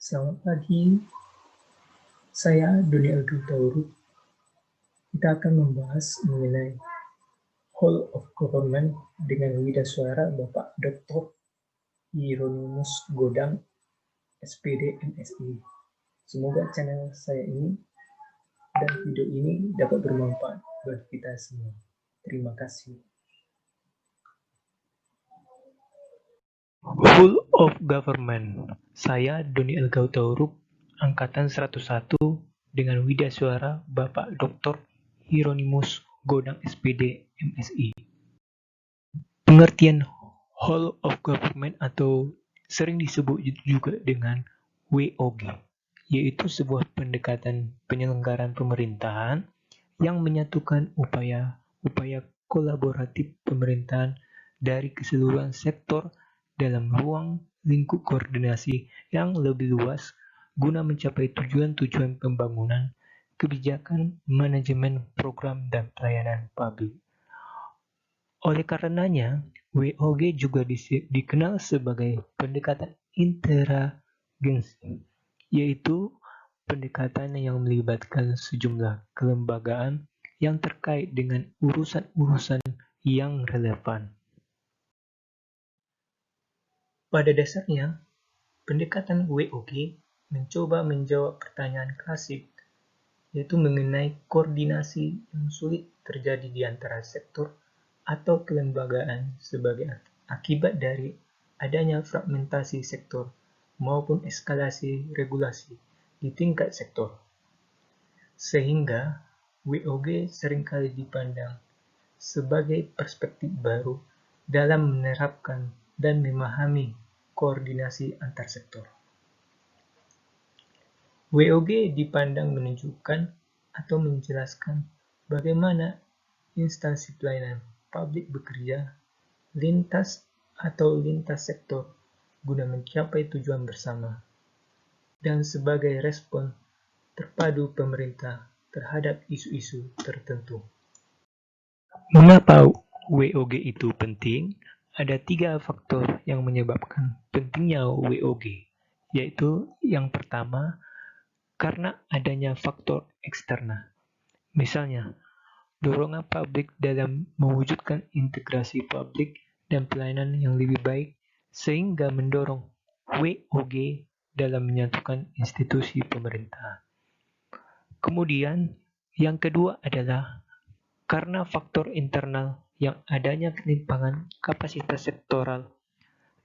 Selamat pagi, saya Doni Algatauru. Kita akan membahas mengenai Whole of Government dengan Widasuara Bapak Dr. Hieronymus Godang, SPD MSI. Semoga channel saya ini dan video ini dapat bermanfaat buat kita semua. Terima kasih. Whole of Government. Saya Doni Algatauru, Angkatan 101 dengan Widasuara Bapak Dr. Hieronymus Godang SPD MSI. Pengertian Whole of Government atau sering disebut juga dengan WOG, yaitu sebuah pendekatan penyelenggaraan pemerintahan yang menyatukan upaya kolaboratif pemerintahan dari keseluruhan sektor dalam ruang lingkup koordinasi yang lebih luas guna mencapai tujuan-tujuan pembangunan, kebijakan, manajemen, program, dan pelayanan publik. Oleh karenanya, WOG juga dikenal sebagai pendekatan interagensi, yaitu pendekatan yang melibatkan sejumlah kelembagaan yang terkait dengan urusan-urusan yang relevan. Pada dasarnya, pendekatan WOG mencoba menjawab pertanyaan klasik, yaitu mengenai koordinasi yang sulit terjadi di antara sektor atau kelembagaan sebagai akibat dari adanya fragmentasi sektor maupun eskalasi regulasi di tingkat sektor. Sehingga WOG seringkali dipandang sebagai perspektif baru dalam menerapkan dan memahami koordinasi antar sektor. WOG dipandang menunjukkan atau menjelaskan bagaimana instansi pelayanan publik bekerja lintas sektor guna mencapai tujuan bersama dan sebagai respon terpadu pemerintah terhadap isu-isu tertentu. Mengapa WOG itu penting? Ada 3 faktor yang menyebabkan pentingnya WOG, yaitu yang pertama, karena adanya faktor eksternal. Misalnya, dorongan publik dalam mewujudkan integrasi publik dan pelayanan yang lebih baik, sehingga mendorong WOG dalam menyatukan institusi pemerintah. Kemudian, yang kedua adalah karena faktor internal yang adanya ketimpangan kapasitas sektoral.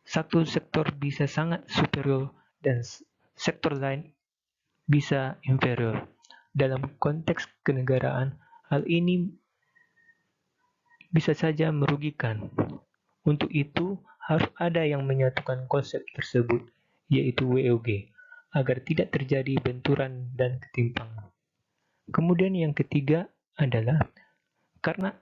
Satu sektor bisa sangat superior dan sektor lain bisa inferior. Dalam konteks kenegaraan, hal ini bisa saja merugikan. Untuk itu, harus ada yang menyatukan konsep tersebut, yaitu WOG, agar tidak terjadi benturan dan ketimpangan. Kemudian yang ketiga adalah karena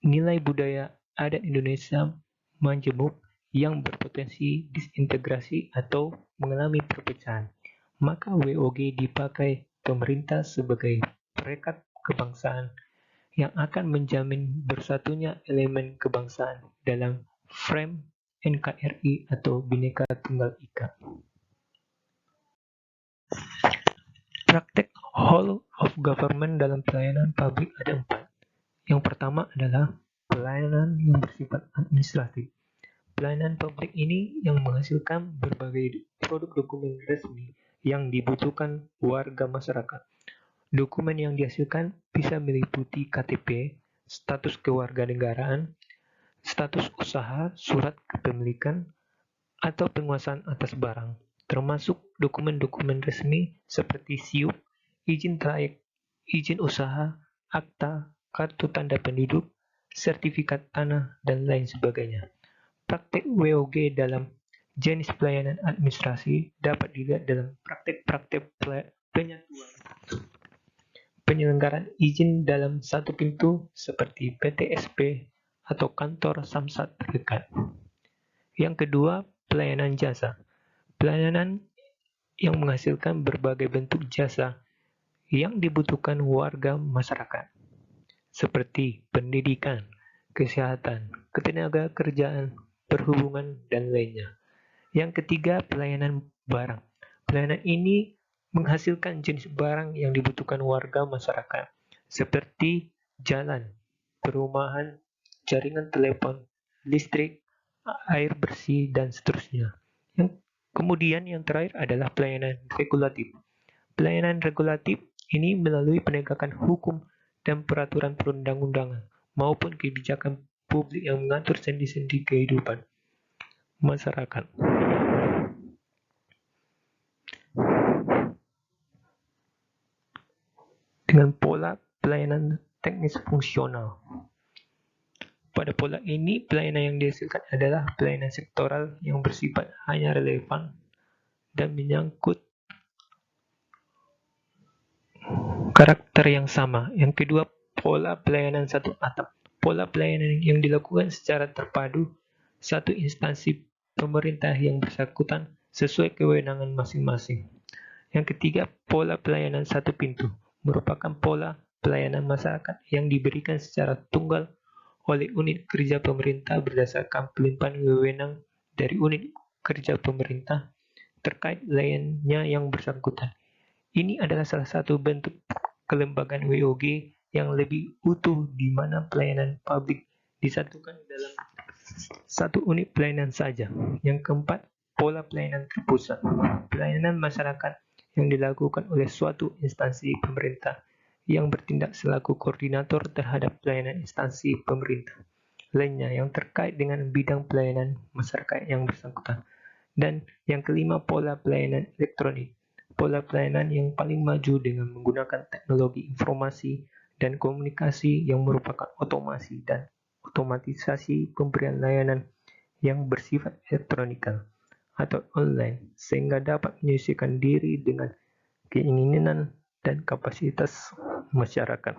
nilai budaya adat Indonesia majemuk yang berpotensi disintegrasi atau mengalami perpecahan, maka WOG dipakai pemerintah sebagai perekat kebangsaan yang akan menjamin bersatunya elemen kebangsaan dalam frame NKRI atau Bhinneka Tunggal Ika. Praktek whole of government dalam pelayanan publik ada 4. Yang pertama adalah pelayanan yang bersifat administratif. Pelayanan publik ini yang menghasilkan berbagai produk dokumen resmi yang dibutuhkan warga masyarakat. Dokumen yang dihasilkan bisa meliputi KTP, status kewarganegaraan, status usaha, surat kepemilikan, atau penguasaan atas barang, termasuk dokumen-dokumen resmi seperti SIUP, izin trayek, izin usaha, akta, kartu tanda penduduk, sertifikat tanah, dan lain sebagainya. Praktek WOG dalam jenis pelayanan administrasi dapat dilihat dalam praktek-praktek penyatuan penyelenggaraan izin dalam satu pintu seperti PTSP atau kantor Samsat terdekat. Yang kedua, pelayanan jasa. Pelayanan yang menghasilkan berbagai bentuk jasa yang dibutuhkan warga masyarakat, seperti pendidikan, kesehatan, ketenagakerjaan, perhubungan, dan lainnya. Yang ketiga, pelayanan barang. Pelayanan ini menghasilkan jenis barang yang dibutuhkan warga masyarakat, seperti jalan, perumahan, jaringan telepon, listrik, air bersih, dan seterusnya. Kemudian yang terakhir adalah pelayanan regulatif. Pelayanan regulatif ini melalui penegakan hukum dan peraturan perundang-undangan maupun kebijakan publik yang mengatur sendi-sendi kehidupan masyarakat. Dengan pola pelayanan teknis fungsional. Pada pola ini, pelayanan yang dihasilkan adalah pelayanan sektoral yang bersifat hanya relevan dan menyangkut karakter yang sama. Yang kedua, pola pelayanan satu atap. Pola pelayanan yang dilakukan secara terpadu satu instansi pemerintah yang bersangkutan sesuai kewenangan masing-masing. Yang ketiga, pola pelayanan satu pintu merupakan pola pelayanan masyarakat yang diberikan secara tunggal oleh unit kerja pemerintah berdasarkan pelimpahan wewenang dari unit kerja pemerintah terkait layannya yang bersangkutan. Ini adalah salah satu bentuk kelembagaan WOG yang lebih utuh di mana pelayanan publik disatukan dalam satu unit pelayanan saja. Yang keempat, pola pelayanan terpusat. Pelayanan masyarakat yang dilakukan oleh suatu instansi pemerintah yang bertindak selaku koordinator terhadap pelayanan instansi pemerintah lainnya yang terkait dengan bidang pelayanan masyarakat yang bersangkutan. Dan yang kelima, pola pelayanan elektronik. Pola pelayanan yang paling maju dengan menggunakan teknologi informasi dan komunikasi yang merupakan otomasi dan otomatisasi pemberian layanan yang bersifat elektronikal atau online sehingga dapat menyesuaikan diri dengan keinginan dan kapasitas masyarakat.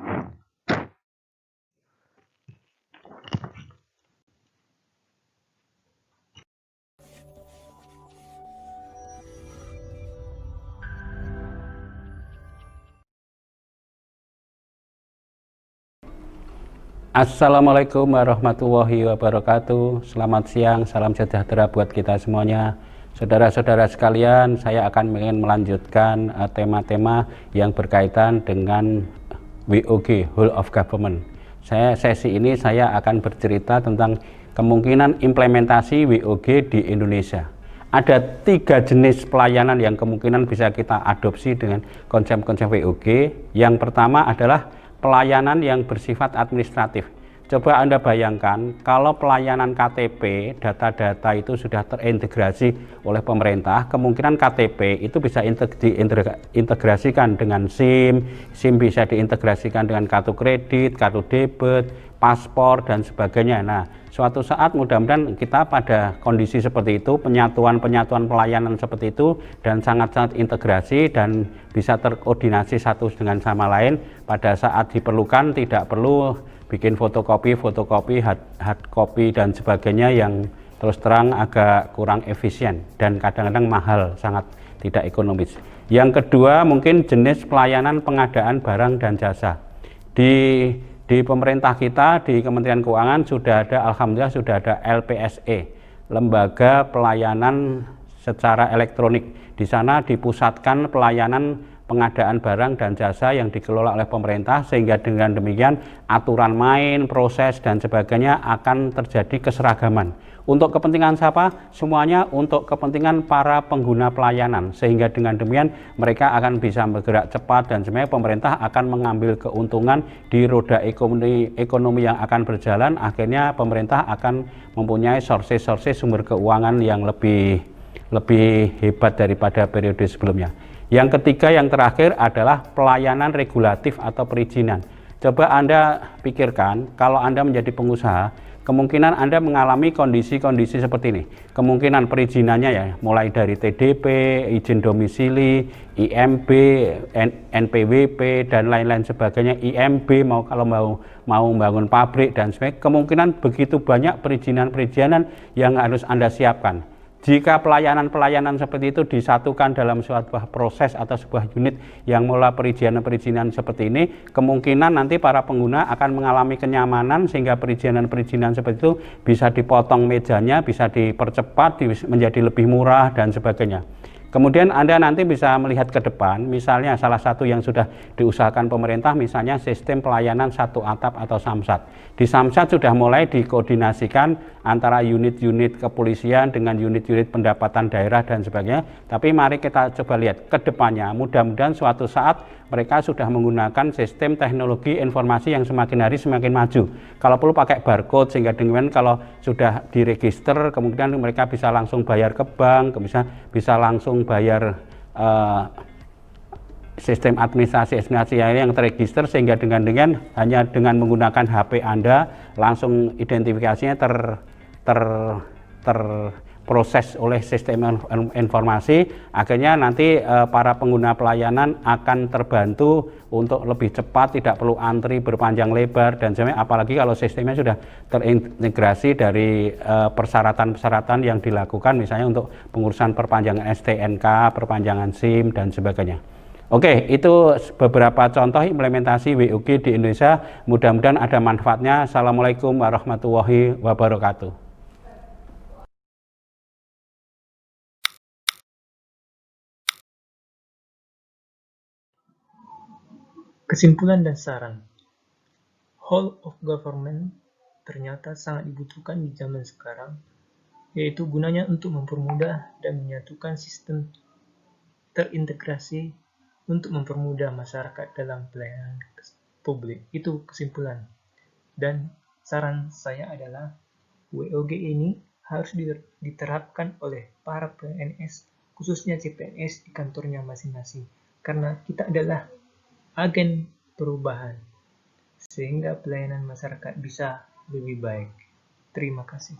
Assalamualaikum warahmatullahi wabarakatuh. Selamat siang, salam sejahtera buat kita semuanya. Saudara-saudara sekalian, saya akan ingin melanjutkan tema-tema yang berkaitan dengan WOG, Whole of Government. Sesi ini saya akan bercerita tentang kemungkinan implementasi WOG di Indonesia. Ada 3 jenis pelayanan yang kemungkinan bisa kita adopsi dengan konsep-konsep WOG. Yang pertama adalah pelayanan yang bersifat administratif. Coba Anda bayangkan kalau pelayanan KTP, data-data itu sudah terintegrasi oleh pemerintah, kemungkinan KTP itu bisa diintegrasikan dengan SIM bisa diintegrasikan dengan kartu kredit, kartu debit, paspor, dan sebagainya. Nah, suatu saat mudah-mudahan kita pada kondisi seperti itu, penyatuan pelayanan seperti itu, dan sangat-sangat integrasi dan bisa terkoordinasi satu dengan sama lain. Pada saat diperlukan tidak perlu bikin fotokopi, hard copy, dan sebagainya yang terus terang agak kurang efisien dan kadang-kadang mahal, sangat tidak ekonomis. Yang kedua mungkin jenis pelayanan pengadaan barang dan jasa. Di pemerintah kita, di Kementerian Keuangan sudah ada, alhamdulillah sudah ada LPSE, Lembaga Pelayanan Secara Elektronik. Di sana dipusatkan pelayanan pengadaan barang dan jasa yang dikelola oleh pemerintah, sehingga dengan demikian aturan main, proses, dan sebagainya akan terjadi keseragaman. Untuk kepentingan siapa? Semuanya untuk kepentingan para pengguna pelayanan, sehingga dengan demikian mereka akan bisa bergerak cepat dan sebenarnya pemerintah akan mengambil keuntungan di roda ekonomi yang akan berjalan. Akhirnya pemerintah akan mempunyai sources sumber keuangan yang lebih hebat daripada periode sebelumnya. Yang ketiga, yang terakhir adalah pelayanan regulatif atau perizinan. Coba Anda pikirkan, kalau Anda menjadi pengusaha, kemungkinan Anda mengalami kondisi-kondisi seperti ini. Kemungkinan perizinannya ya, mulai dari TDP, izin domisili, IMB, NPWP, dan lain-lain sebagainya, IMB, kalau mau membangun pabrik dan sebagainya. Kemungkinan begitu banyak perizinan yang harus Anda siapkan. Jika pelayanan-pelayanan seperti itu disatukan dalam sebuah proses atau sebuah unit yang mulai perizinan seperti ini, kemungkinan nanti para pengguna akan mengalami kenyamanan sehingga perizinan seperti itu bisa dipotong mejanya, bisa dipercepat, menjadi lebih murah dan sebagainya. Kemudian Anda nanti bisa melihat ke depan, misalnya salah satu yang sudah diusahakan pemerintah, misalnya sistem pelayanan satu atap atau samsat. Di samsat sudah mulai dikoordinasikan antara unit-unit kepolisian dengan unit-unit pendapatan daerah dan sebagainya. Tapi mari kita coba lihat ke depannya, mudah-mudahan suatu saat mereka sudah menggunakan sistem teknologi informasi yang semakin hari semakin maju. Kalau perlu pakai barcode, sehingga dengan kalau sudah diregister, kemudian mereka bisa langsung bayar ke bank, bisa langsung bayar sistem administrasi yang terregister, sehingga dengan hanya dengan menggunakan HP Anda langsung identifikasinya terproses oleh sistem informasi. Akhirnya nanti para pengguna pelayanan akan terbantu untuk lebih cepat, tidak perlu antri berpanjang lebar dan sebagainya. Apalagi kalau sistemnya sudah terintegrasi dari persyaratan-persyaratan yang dilakukan, misalnya untuk pengurusan perpanjangan STNK, perpanjangan SIM dan sebagainya. Oke, itu beberapa contoh implementasi WOG di Indonesia. Mudah-mudahan ada manfaatnya. Assalamualaikum warahmatullahi wabarakatuh. Kesimpulan dan saran. Whole of government ternyata sangat dibutuhkan di zaman sekarang, yaitu gunanya untuk mempermudah dan menyatukan sistem terintegrasi untuk mempermudah masyarakat dalam pelayanan publik. Itu kesimpulan. Dan saran saya adalah WOG ini harus diterapkan oleh para PNS, khususnya CPNS di kantornya masing-masing, karena kita adalah agen perubahan, sehingga pelayanan masyarakat bisa lebih baik. Terima kasih.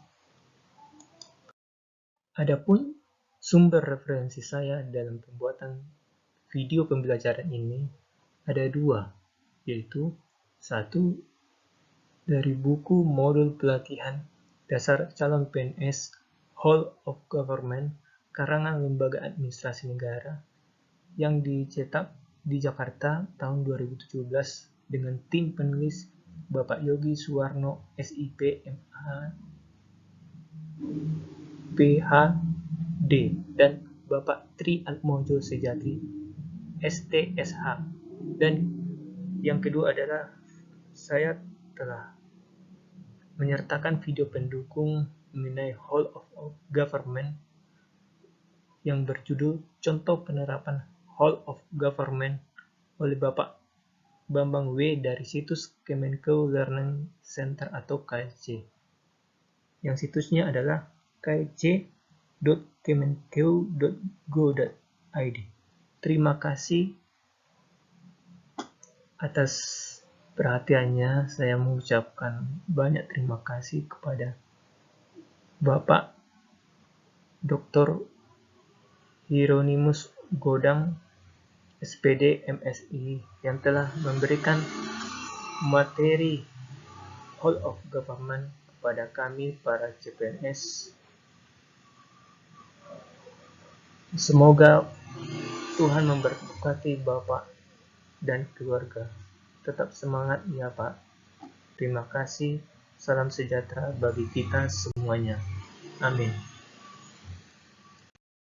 Adapun sumber referensi saya dalam pembuatan video pembelajaran ini ada dua, yaitu satu dari buku modul pelatihan dasar calon PNS Whole of Government karangan Lembaga Administrasi Negara yang dicetak di Jakarta tahun 2017 dengan tim penulis Bapak Yogi Suwarno SIP MA PhD dan Bapak Tri Atmojo Sejati STSH. Dan yang kedua adalah saya telah menyertakan video pendukung mengenai Whole of Government yang berjudul Contoh Penerapan Whole of Government oleh Bapak Bambang W. dari situs Kemenko Learning Center atau KLC. Yang situsnya adalah klc.kemenko.go.id. Terima kasih atas perhatiannya. Saya mengucapkan banyak terima kasih kepada Bapak Dr. Hieronymus Godang, SPD MSI, yang telah memberikan materi Whole of Government kepada kami para CPNS. Semoga Tuhan memberkati Bapak dan keluarga. Tetap semangat ya Pak. Terima kasih. Salam sejahtera bagi kita semuanya. Amin.